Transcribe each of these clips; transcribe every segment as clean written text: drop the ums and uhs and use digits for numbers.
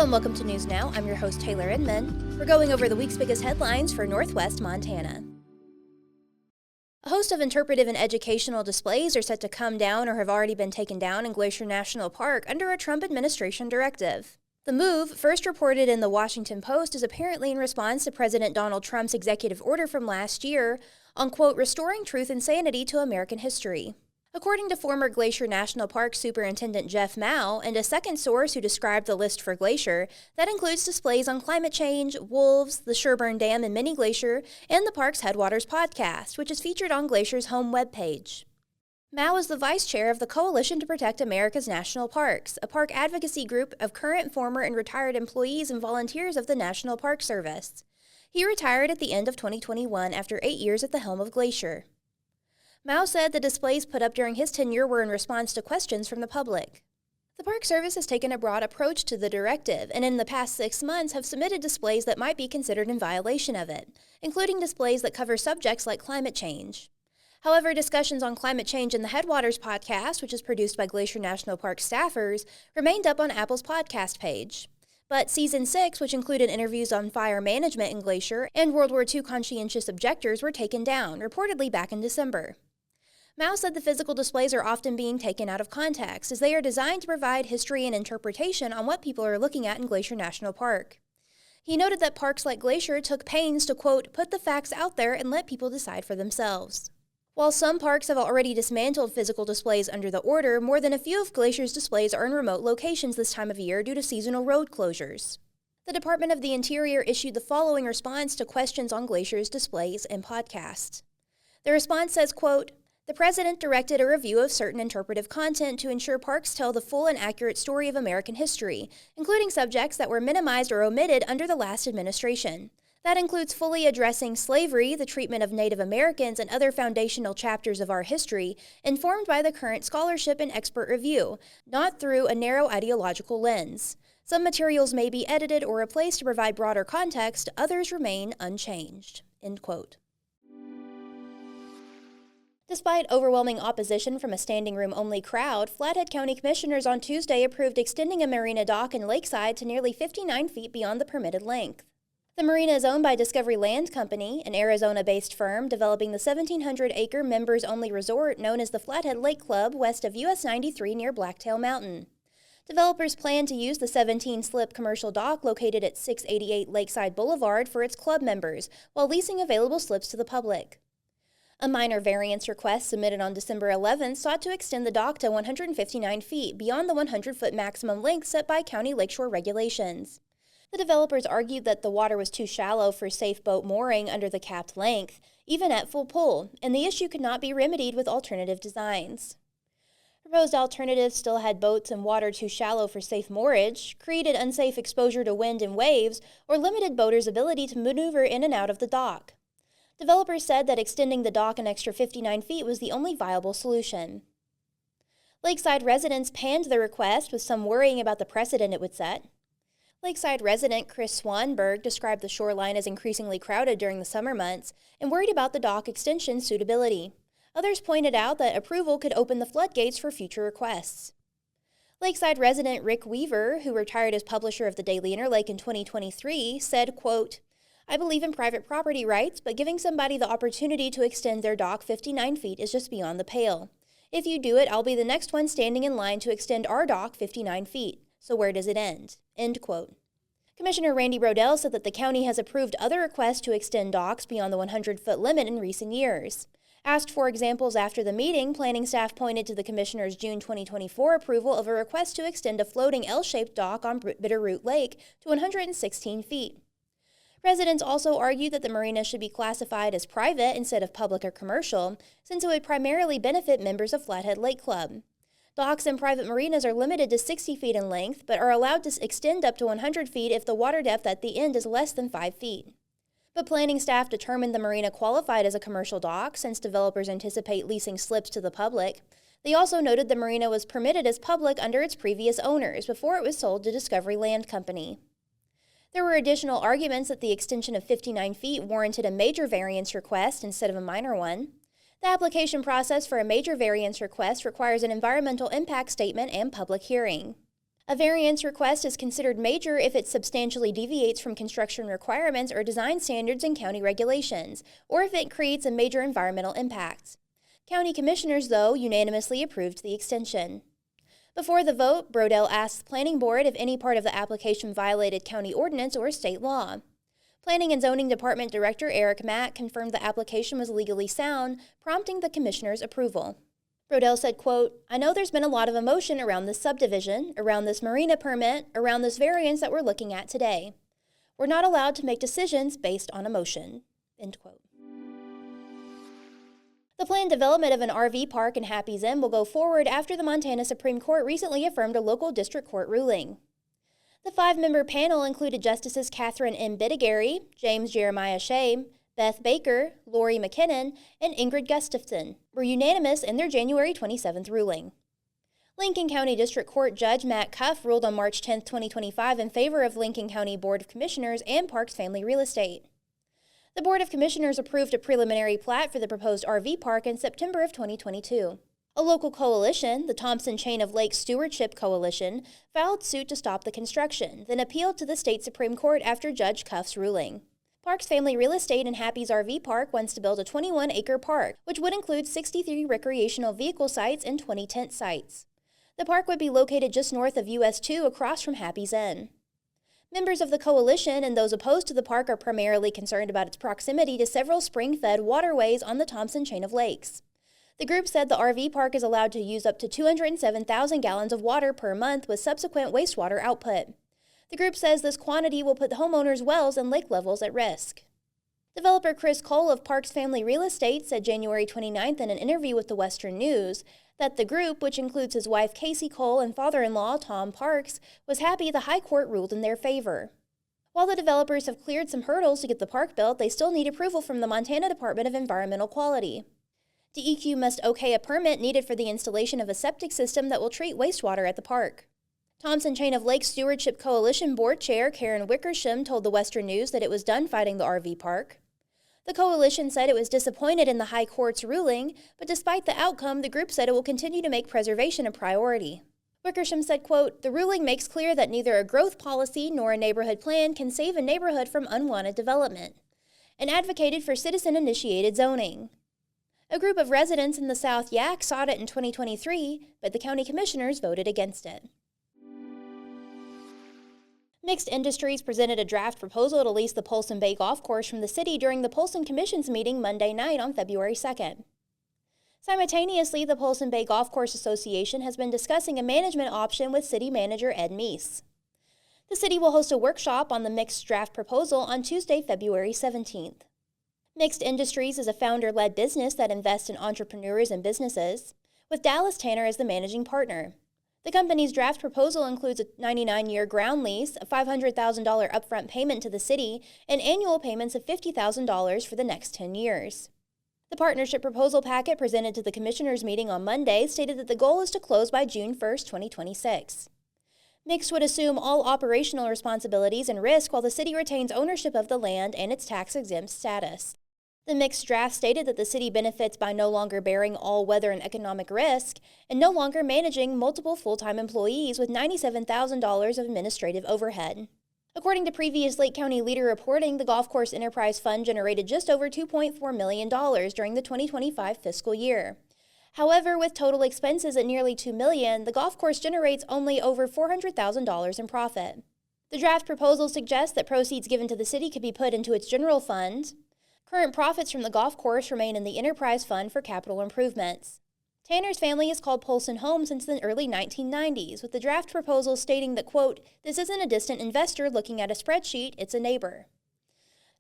and welcome to News Now. I'm your host, Taylor Inman. We're going over the week's biggest headlines for Northwest Montana. A host of interpretive and educational displays are set to come down or have already been taken down in Glacier National Park under a Trump administration directive. The move, first reported in the Washington Post, is apparently in response to President Donald Trump's executive order from last year on, quote, restoring truth and sanity to American history. According to former Glacier National Park Superintendent Jeff Mao and a second source who described the list for Glacier, that includes displays on climate change, wolves, the Sherburne Dam and Mini Glacier, and the park's Headwaters podcast, which is featured on Glacier's home webpage. Mao is the vice chair of the Coalition to Protect America's National Parks, a park advocacy group of current, former, and retired employees and volunteers of the National Park Service. He retired at the end of 2021 after 8 years at the helm of Glacier. Mao said the displays put up during his tenure were in response to questions from the public. The Park Service has taken a broad approach to the directive and in the past 6 months have submitted displays that might be considered in violation of it, including displays that cover subjects like climate change. However, discussions on climate change in the Headwaters podcast, which is produced by Glacier National Park staffers, remained up on Apple's podcast page. But Season 6, which included interviews on fire management in Glacier and World War II conscientious objectors, were taken down, reportedly back in December. Mao said the physical displays are often being taken out of context, as they are designed to provide history and interpretation on what people are looking at in Glacier National Park. He noted that parks like Glacier took pains to, quote, put the facts out there and let people decide for themselves. While some parks have already dismantled physical displays under the order, more than a few of Glacier's displays are in remote locations this time of year due to seasonal road closures. The Department of the Interior issued the following response to questions on Glacier's displays and podcasts. The response says, quote, the President directed a review of certain interpretive content to ensure parks tell the full and accurate story of American history, including subjects that were minimized or omitted under the last administration. That includes fully addressing slavery, the treatment of Native Americans, and other foundational chapters of our history, informed by the current scholarship and expert review, not through a narrow ideological lens. Some materials may be edited or replaced to provide broader context, others remain unchanged. End quote. Despite overwhelming opposition from a standing room-only crowd, Flathead County Commissioners on Tuesday approved extending a marina dock in Lakeside to nearly 59 feet beyond the permitted length. The marina is owned by Discovery Land Company, an Arizona-based firm developing the 1,700-acre members-only resort known as the Flathead Lake Club west of US 93 near Blacktail Mountain. Developers plan to use the 17-slip commercial dock located at 688 Lakeside Boulevard for its club members, while leasing available slips to the public. A minor variance request submitted on December 11th sought to extend the dock to 159 feet beyond the 100-foot maximum length set by county lakeshore regulations. The developers argued that the water was too shallow for safe boat mooring under the capped length, even at full pull, and the issue could not be remedied with alternative designs. Proposed alternatives still had boats and water too shallow for safe moorage, created unsafe exposure to wind and waves, or limited boaters' ability to maneuver in and out of the dock. Developers said that extending the dock an extra 59 feet was the only viable solution. Lakeside residents panned the request, with some worrying about the precedent it would set. Lakeside resident Chris Swanberg described the shoreline as increasingly crowded during the summer months and worried about the dock extension's suitability. Others pointed out that approval could open the floodgates for future requests. Lakeside resident Rick Weaver, who retired as publisher of the Daily Interlake in 2023, said, quote, I believe in private property rights, but giving somebody the opportunity to extend their dock 59 feet is just beyond the pale. If you do it, I'll be the next one standing in line to extend our dock 59 feet. So where does it end? End quote. Commissioner Randy Brodell said that the county has approved other requests to extend docks beyond the 100-foot limit in recent years. Asked for examples after the meeting, planning staff pointed to the commissioner's June 2024 approval of a request to extend a floating L-shaped dock on Bitterroot Lake to 116 feet. Residents also argued that the marina should be classified as private instead of public or commercial, since it would primarily benefit members of Flathead Lake Club. Docks and private marinas are limited to 60 feet in length, but are allowed to extend up to 100 feet if the water depth at the end is less than 5 feet. But planning staff determined the marina qualified as a commercial dock, since developers anticipate leasing slips to the public. They also noted the marina was permitted as public under its previous owners before it was sold to Discovery Land Company. There were additional arguments that the extension of 59 feet warranted a major variance request instead of a minor one. The application process for a major variance request requires an environmental impact statement and public hearing. A variance request is considered major if it substantially deviates from construction requirements or design standards and county regulations, or if it creates a major environmental impact. County commissioners, though, unanimously approved the extension. Before the vote, Brodell asked the Planning Board if any part of the application violated county ordinance or state law. Planning and Zoning Department Director Eric Mack confirmed the application was legally sound, prompting the commissioner's approval. Brodell said, quote, "I know there's been a lot of emotion around this subdivision, around this marina permit, around this variance that we're looking at today. We're not allowed to make decisions based on emotion." End quote. The planned development of an RV park in Happy's Inn will go forward after the Montana Supreme Court recently affirmed a local district court ruling. The 5-member panel included Justices Catherine M. Bittigary, James Jeremiah Shea, Beth Baker, Lori McKinnon, and Ingrid Gustafson were unanimous in their January 27th ruling. Lincoln County District Court Judge Matt Cuff ruled on March 10, 2025 in favor of Lincoln County Board of Commissioners and Parks Family Real Estate. The Board of Commissioners approved a preliminary plat for the proposed RV park in September of 2022. A local coalition, the Thompson Chain of Lakes Stewardship Coalition, filed suit to stop the construction, then appealed to the state Supreme Court after Judge Cuff's ruling. Parks Family Real Estate and Happy's RV Park wants to build a 21-acre park, which would include 63 recreational vehicle sites and 20 tent sites. The park would be located just north of US 2 across from Happy's Inn. Members of the coalition and those opposed to the park are primarily concerned about its proximity to several spring-fed waterways on the Thompson Chain of Lakes. The group said the RV park is allowed to use up to 207,000 gallons of water per month with subsequent wastewater output. The group says this quantity will put the homeowners' wells and lake levels at risk. Developer Chris Cole of Parks Family Real Estate said January 29th in an interview with the Western News that the group, which includes his wife Casey Cole and father-in-law Tom Parks, was happy the High Court ruled in their favor. While the developers have cleared some hurdles to get the park built, they still need approval from the Montana Department of Environmental Quality. DEQ must okay a permit needed for the installation of a septic system that will treat wastewater at the park. Thompson Chain of Lakes Stewardship Coalition Board Chair Karen Wickersham told the Western News that it was done fighting the RV park. The coalition said it was disappointed in the High Court's ruling, but despite the outcome, the group said it will continue to make preservation a priority. Wickersham said, quote, "The ruling makes clear that neither a growth policy nor a neighborhood plan can save a neighborhood from unwanted development," and advocated for citizen-initiated zoning. A group of residents in the South Yak sought it in 2023, but the county commissioners voted against it. Mixed Industries presented a draft proposal to lease the Polson Bay Golf Course from the city during the Polson Commission's meeting Monday night on February 2nd. Simultaneously, the Polson Bay Golf Course Association has been discussing a management option with city manager Ed Meese. The city will host a workshop on the mixed draft proposal on Tuesday, February 17th. Mixed Industries is a founder-led business that invests in entrepreneurs and businesses, with Dallas Tanner as the managing partner. The company's draft proposal includes a 99-year ground lease, a $500,000 upfront payment to the city, and annual payments of $50,000 for the next 10 years. The partnership proposal packet presented to the commissioners' meeting on Monday stated that the goal is to close by June 1, 2026. Mixed would assume all operational responsibilities and risk while the city retains ownership of the land and its tax-exempt status. The mixed draft stated that the city benefits by no longer bearing all weather and economic risk and no longer managing multiple full-time employees with $97,000 of administrative overhead. According to previous Lake County Leader reporting, the Golf Course Enterprise Fund generated just over $2.4 million during the 2025 fiscal year. However, with total expenses at nearly $2 million, the golf course generates only over $400,000 in profit. The draft proposal suggests that proceeds given to the city could be put into its general fund. Current profits from the golf course remain in the Enterprise Fund for capital improvements. Tanner's family has called Polson home since the early 1990s, with the draft proposal stating that, quote, "This isn't a distant investor looking at a spreadsheet, it's a neighbor."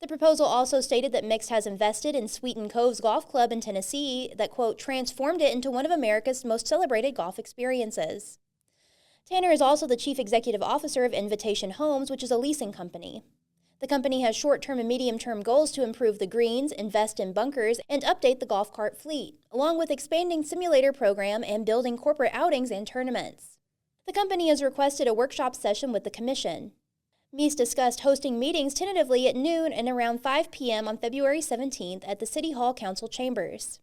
The proposal also stated that Mixed has invested in Sweeten Coves Golf Club in Tennessee that, quote, "transformed it into one of America's most celebrated golf experiences." Tanner is also the chief executive officer of Invitation Homes, which is a leasing company. The company has short-term and medium-term goals to improve the greens, invest in bunkers, and update the golf cart fleet, along with expanding simulator program and building corporate outings and tournaments. The company has requested a workshop session with the commission. Meese discussed hosting meetings tentatively at noon and around 5 p.m. on February 17th at the City Hall Council chambers.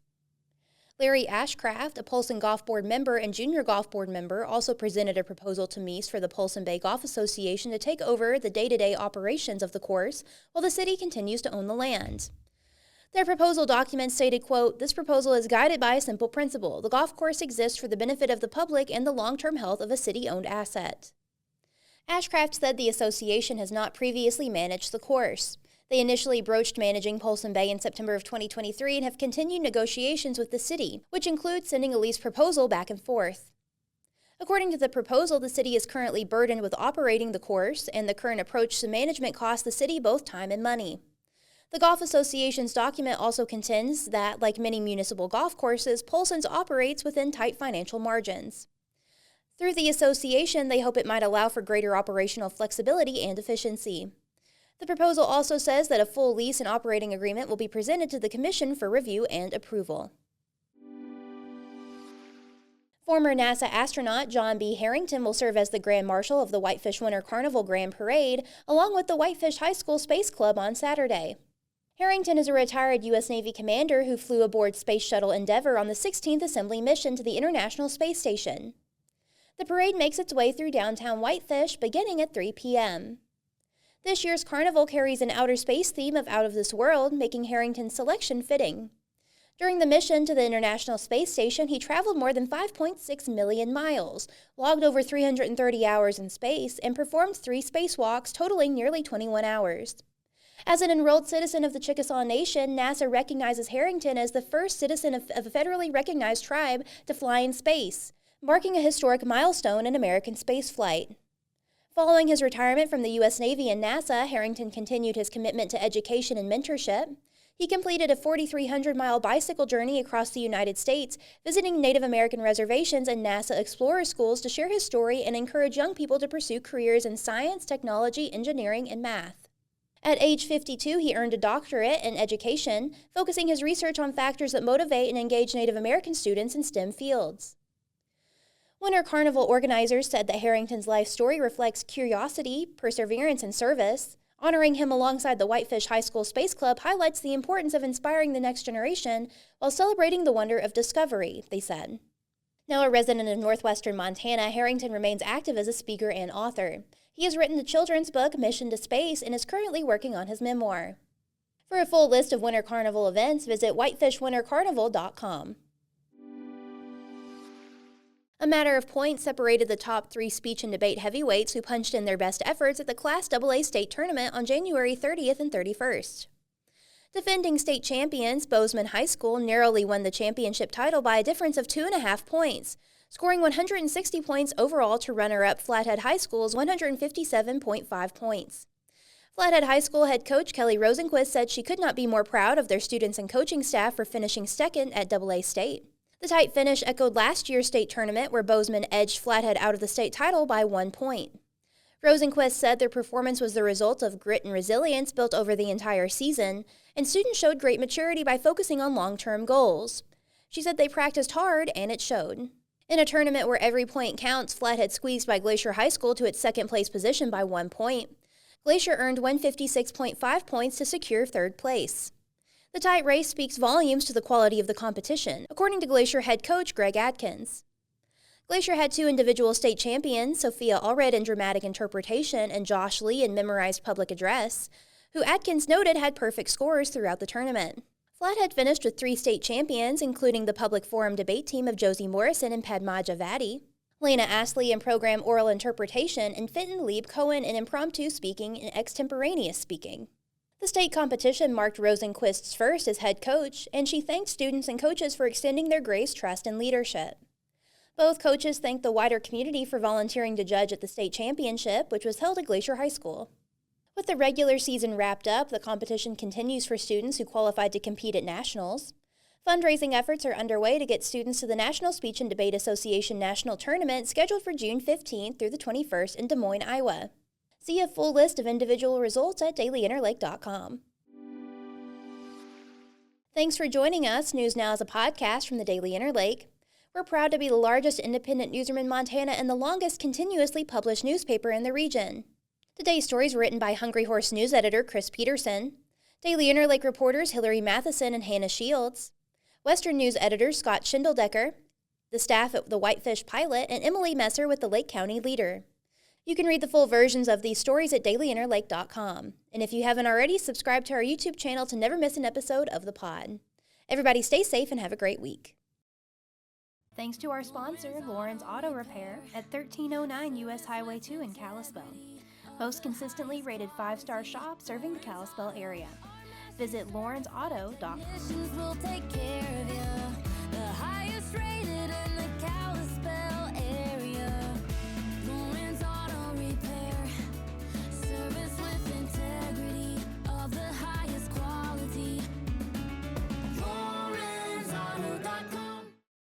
Larry Ashcraft, a Polson Golf Board member and junior golf board member, also presented a proposal to Mies for the Polson Bay Golf Association to take over the day-to-day operations of the course while the city continues to own the land. Their proposal document stated, quote, "This proposal is guided by a simple principle. The golf course exists for the benefit of the public and the long-term health of a city-owned asset." Ashcraft said the association has not previously managed the course. They initially broached managing Polson Bay in September of 2023 and have continued negotiations with the city, which includes sending a lease proposal back and forth. According to the proposal, the city is currently burdened with operating the course, and the current approach to management costs the city both time and money. The Golf Association's document also contends that, like many municipal golf courses, Polson's operates within tight financial margins. Through the association, they hope it might allow for greater operational flexibility and efficiency. The proposal also says that a full lease and operating agreement will be presented to the Commission for review and approval. Former NASA astronaut John B. Harrington will serve as the Grand Marshal of the Whitefish Winter Carnival Grand Parade, along with the Whitefish High School Space Club on Saturday. Harrington is a retired U.S. Navy commander who flew aboard Space Shuttle Endeavour on the 16th Assembly mission to the International Space Station. The parade makes its way through downtown Whitefish, beginning at 3 p.m. This year's carnival carries an outer space theme of Out of This World, making Harrington's selection fitting. During the mission to the International Space Station, he traveled more than 5.6 million miles, logged over 330 hours in space, and performed 3 spacewalks totaling nearly 21 hours. As an enrolled citizen of the Chickasaw Nation, NASA recognizes Harrington as the first citizen of a federally recognized tribe to fly in space, marking a historic milestone in American spaceflight. Following his retirement from the U.S. Navy and NASA, Harrington continued his commitment to education and mentorship. He completed a 4,300-mile bicycle journey across the United States, visiting Native American reservations and NASA Explorer schools to share his story and encourage young people to pursue careers in science, technology, engineering, and math. At age 52, he earned a doctorate in education, focusing his research on factors that motivate and engage Native American students in STEM fields. Winter Carnival organizers said that Harrington's life story reflects curiosity, perseverance, and service. Honoring him alongside the Whitefish High School Space Club highlights the importance of inspiring the next generation while celebrating the wonder of discovery, they said. Now a resident of northwestern Montana, Harrington remains active as a speaker and author. He has written the children's book Mission to Space and is currently working on his memoir. For a full list of Winter Carnival events, visit whitefishwintercarnival.com. A matter of points separated the top 3 speech and debate heavyweights who punched in their best efforts at the Class AA state tournament on January 30th and 31st. Defending state champions, Bozeman High School narrowly won the championship title by a difference of 2.5 points, scoring 160 points overall to runner-up Flathead High School's 157.5 points. Flathead High School head coach Kelly Rosenquist said she could not be more proud of their students and coaching staff for finishing second at AA state. The tight finish echoed last year's state tournament where Bozeman edged Flathead out of the state title by 1 point. Rosenquist said their performance was the result of grit and resilience built over the entire season, and students showed great maturity by focusing on long-term goals. She said they practiced hard, and it showed. In a tournament where every point counts, Flathead squeezed by Glacier High School to its second-place position by 1 point. Glacier earned 156.5 points to secure third place. The tight race speaks volumes to the quality of the competition, according to Glacier head coach Greg Adkins. Glacier had 2 individual state champions, Sophia Allred in dramatic interpretation and Josh Lee in memorized public address, who Adkins noted had perfect scores throughout the tournament. Flathead finished with 3 state champions, including the public forum debate team of Josie Morrison and Padma Javadi, Lena Astley in program oral interpretation, and Fenton Lieb Cohen in impromptu speaking and extemporaneous speaking. The state competition marked Rosenquist's first as head coach, and she thanked students and coaches for extending their grace, trust, and leadership. Both coaches thanked the wider community for volunteering to judge at the state championship, which was held at Glacier High School. With the regular season wrapped up, the competition continues for students who qualified to compete at nationals. Fundraising efforts are underway to get students to the National Speech and Debate Association National Tournament scheduled for June 15th through the 21st in Des Moines, Iowa. See a full list of individual results at dailyinterlake.com. Thanks for joining us. News Now is a podcast from the Daily Interlake. We're proud to be the largest independent newsroom in Montana and the longest continuously published newspaper in the region. Today's stories were written by Hungry Horse News editor Chris Peterson, Daily Interlake reporters Hillary Matheson and Hannah Shields, Western News editors Scott Schindeldecker, the staff at the Whitefish Pilot, and Emily Messer with the Lake County Leader. You can read the full versions of these stories at dailyinterlake.com. And if you haven't already, subscribe to our YouTube channel to never miss an episode of the pod. Everybody stay safe and have a great week. Thanks to our sponsor, Lauren's Auto Repair at 1309 U.S. Highway 2 in Kalispell. Most consistently rated 5-star shop serving the Kalispell area. Visit lawrensauto.com. Will take care of you. The highest rated in the Kalispell area.